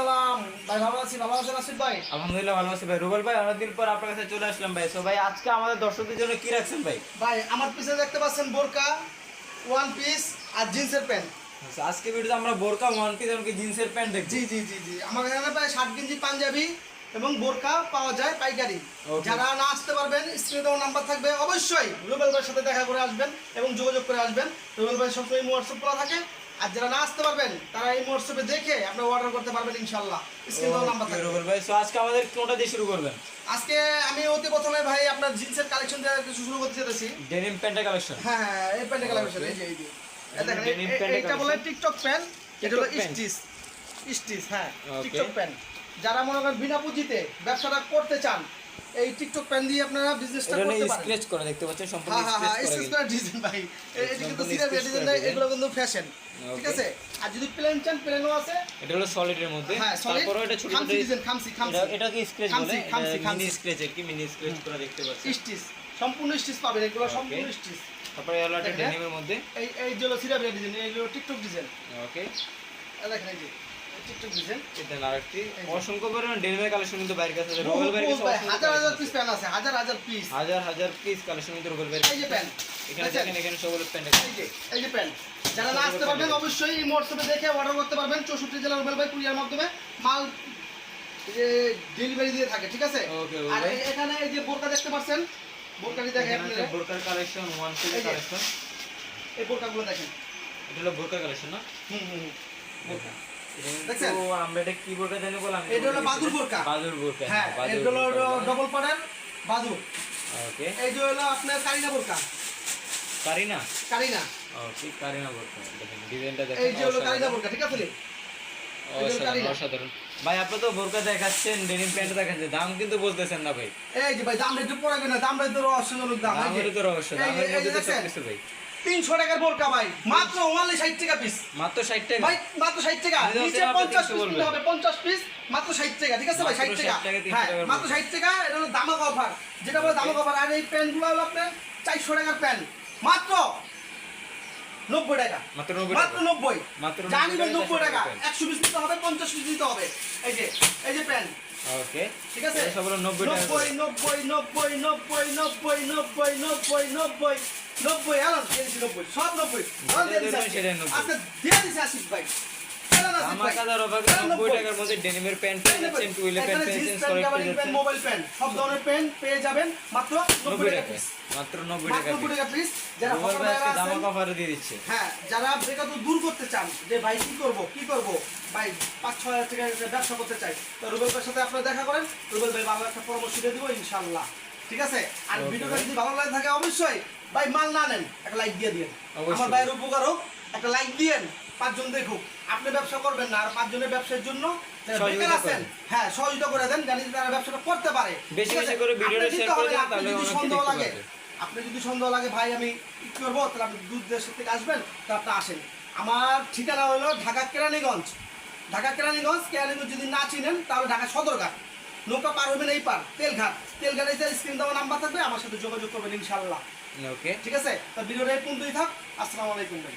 আসসালাম ভাই, ভালো আছি। ভালো আছেন আসিফ ভাই? আলহামদুলিল্লাহ ভালো আছি ভাই। রুবেল ভাই অনেকদিন পর আপনার কাছে চলে আসলাম ভাই। সো ভাই আজকে আমাদের দর্শকদের জন্য কি রাখছেন ভাই? ভাই আমার পিছনে দেখতে পাচ্ছেন বোরকা, ওয়ান পিস আর জিন্সের প্যান্ট। আচ্ছা, আজকে ভিডিওতে আমরা বোরকা, ওয়ান পিস এবং জিন্সের প্যান্ট দেখছি। জি আমার এখানে প্রায় 60 গেঞ্জি পাঞ্জাবি এবং বোরকা পাওয়া যায় পাইকারি। Okay. যারা না আসতে পারবেন স্ক্রিনে দেওয়া নাম্বার থাকবে, অবশ্যই রুবেল ভাইয়ের সাথে দেখা করে আসবেন এবং যোগাযোগ করে আসবেন। রুবেল ভাই সবসময় হোয়াটসঅ্যাপ খোলা থাকে। আর যারা না আসতে পারবেন তারা এই হোয়াটসঅ্যাপে দেখে আপনারা অর্ডার করতে পারবেন ইনশাআল্লাহ। স্ক্রিনে দেওয়া নাম্বার থাকবে। রুবেল ভাই, সো আজকে আমাদের কোনটা দিয়ে শুরু করবেন? আজকে আমি অতি প্রথমে ভাই আপনার জিন্সের কালেকশন দিয়ে কিছু শুরু করতে চাইতেছি। ডেনিম প্যান্টের কালেকশন। হ্যাঁ, এই প্যান্টের কালেকশন এই যে দেখেন, Denim pant এটা বলে collection। টিকটক প্যান্ট, এটা হলো TikTok pant। স্টিচ। হ্যাঁ, Okay. TikTok pant. যারা মনে করেন বিনা পুঁজিতে ব্যবসাটা করতে চান, এই টিকটক প্যান্ট দিয়ে আপনারা বিজনেসটা এটা করতে পারেন। স্ক্র্যাচ করা দেখতে পাচ্ছেন, সম্পূর্ণ হ্যাঁ স্ক্র্যাচ স্কেচ করা। করা ডিজাইন ভাই। এটা কিন্তু সম্পূর্ণ সিরিয়াস sketch ডিজাইন করা না, design। এগুলো কিন্তু ফ্যাশন। ঠিক Okay. আছে? আর যদি প্লেন চান প্লেনও আছে। এটা হলো সলিডের মধ্যে। হ্যাঁ, সলিড। তারপরে এটা ছোট ছোট খামসি ডিজাইন, খামসি। এটা কি স্ক্র্যাচ বলে? খামসি। মিনি স্ক্র্যাচ, আর কি মিনি স্ক্র্যাচ করা দেখতে পাচ্ছেন। স্টিচ, সম্পূর্ণ স্টিচ পাবেন, এগুলো Okay. সম্পূর্ণ স্টিচ। তারপরে হলো এটা দেখেন। ডেনিমের মধ্যে। এই যে হলো সিরিয়াস ডিজাইন, এই হলো টিকটক ডিজাইন। ওকে, দেখেন এই যে টিকটক ডিজাইন। এটা আরেকটি অসংখ্য পরিমাণ ডেনিমের কালেকশন কিন্তু বাইরের কাছে আছে। রুবেল ভাইয়ের কাছে অসংখ্য হাজার পিস প্যান্ট আছে, হাজার পিস। হাজার পিস কালেকশন কিন্তু রুবেল ভাইয়ের এই যে কাছে। প্যান্ট, এখানে দেখেন, এখানে সবগুলো প্যান্ট আছে। এই যে প্যান্ট। যারা না আসতে পারবেন অবশ্যই এই হোয়াটসঅ্যাপে দেখে অর্ডার করতে পারবেন। 64 জেলা রুবেল ভাই কুরিয়ার মাধ্যমে মাল এই যে ডেলিভারি দিয়ে থাকে। ঠিক আছে? ওকে আর ভাই, এখানে এই যে বোরকা দেখতে পাচ্ছেন, বোরকাটি দেখেন এখানে আপনারা। আছে বোরকার কালেকশন, ওয়ান পিস এই যে। কালেকশন। এই বোরকাগুলো দেখেন। এটা হলো বোরকার কালেকশন না? বোরকা এটা দেখছেন? তো আমরা এটা কি বোরকা জানি বললাম? এটা হলো বাদুর বোরকা। বাদুর বোরকা। হ্যাঁ, এটা হলো ডবল পাড়ের বাদুর। ওকে, এই যে হলো আপনার কারিনা বোরকা। কারিনা। কারিনা, ওকে, কারিনা বোরকা। দেখেন ডিজাইনটা দেখেন। এই যে হলো কারিনা বোরকা। ঠিক আছে? অসাধারণ, অসাধারণ। ভাই আপনি তো বোরকা দেখাচ্ছেন, ডেনিম প্যান্ট দেখাচ্ছেন, দাম কিন্তু বলতেছেন না ভাই। এই যে ভাই দামটা একটু পড়াবে না, দামটা তো রহস্যজনক দাম। এই যে দামের তো রহস্য, দামের এই মধ্যে যে তো দেখছেন? সবকিছু ভাই। 300 টাকার বোরকা ভাই, মাত্র only 60 টাকা পিস। মাত্র 60 টাকা। ভাই মাত্র 60 টাকা। যদি নিচে আপনি 50 পিস বলবেন। কিনতে হবে, 50 পিস মাত্র 60 টাকা। ঠিক আছে ভাই? মাত্র 60 টাকা। 60 টাকা, 300 হ্যাঁ, টাকার মাত্র 60 টাকা। এটা হলো দামাক অফার, যেটা বলে দামাক অফার। আর এই প্যান্টগুলো হলো আপনার 400 টাকার প্যান্ট, মাত্র 90 টাকা। মাত্র 90 মাত্র টাকা। 90। মাত্র 90 জানিবেন টাকায় 90 টাকা। 400 100 পিস নিতে হবে, 50 পিস নিতে হবে। এই যে প্যান্ট। ওকে, ঠিক আছে? এটা সব হলো 90 টাকা করে। 90 আলান দিয়ে দিছি 90, সব 90 আলান দিয়ে দিছি। সেটা 90। আচ্ছা দিয়ে দিছি আসিফ ভাই। আলান আসিফ ভাই। আমাকাদার অফার 90 টাকার মধ্যে ডেনিমের প্যান্ট পেয়ে যাচ্ছেন, টুইলে প্যান্ট পেয়ে যাচ্ছেন, সলিড পেয়ে যাচ্ছেন। মোবাইল প্যান্ট, সব ধরনের প্যান্ট পেয়ে যাবেন মাত্র 90 টাকা পিস। মাত্র 90 মাত্র টাকা 90 টাকা পিস। যারা রুবেল ফটো ভাই আজকে আছেন, দামাক অফারে দিয়ে দিচ্ছে। হ্যাঁ, যারা বেকার দূর করতে চান যে ভাই কি করব ভাই 5-6 হাজার টাকা ব্যবসা করতে চাই, তো রুবেল ভাইয়ের সাথে আপনারা দেখা করেন। রুবেল ভাই ভালো একটা পরামর্শ দিয়ে দিব ইনশাআল্লাহ। ঠিক আছে? আর Okay, ভিডিওটা ভাই। যদি ভালো লাগে থাকে অবশ্যই ভাই মাল না নেন, একটা লাইক দিয়ে দিন। অবশ্যই। আমার ভাইয়ের উপকার হোক, একটা লাইক দিয়েন, 5 জন দেখুক। আপনি ব্যবসা করবেন না, আর 5 জনের ব্যবসার জন্য যারা সহযোগিতা বেকার আছেন, করেন। হ্যাঁ সহযোগিতা করে দেন, জানি তারা ব্যবসাটা করতে পারে। বেশি ঠিক আছে? বেশি করে ভিডিওটা আপনি শেয়ার চিন্তা করে করেন, দেন, আপনি তাহলে যদি অনেকে সন্দেহ দেখতে লাগে, পারবে। আপনি যদি সন্দেহ লাগে ভাই আমি কি করবো, তাহলে আপনি দুধ দেশের থেকে আসবেন, তা আপনি আসেন। আমার ঠিকানা হলো ঢাকা কেরানীগঞ্জ। কেরানীগঞ্জ যদি না চিনেন তাহলে ঢাকা সদরঘাট, নৌকা পার হবেন এই পার তেলঘাটে যে স্ক্রিন দেওয়া নাম্বার থাকবে, আমার সাথে যোগাযোগ করবেন ইনশাআল্লাহ। ওকে, ঠিক আছে? তা ভিডিওটা এই পর্যন্তই থাক। আসসালামু আলাইকুম ভাই।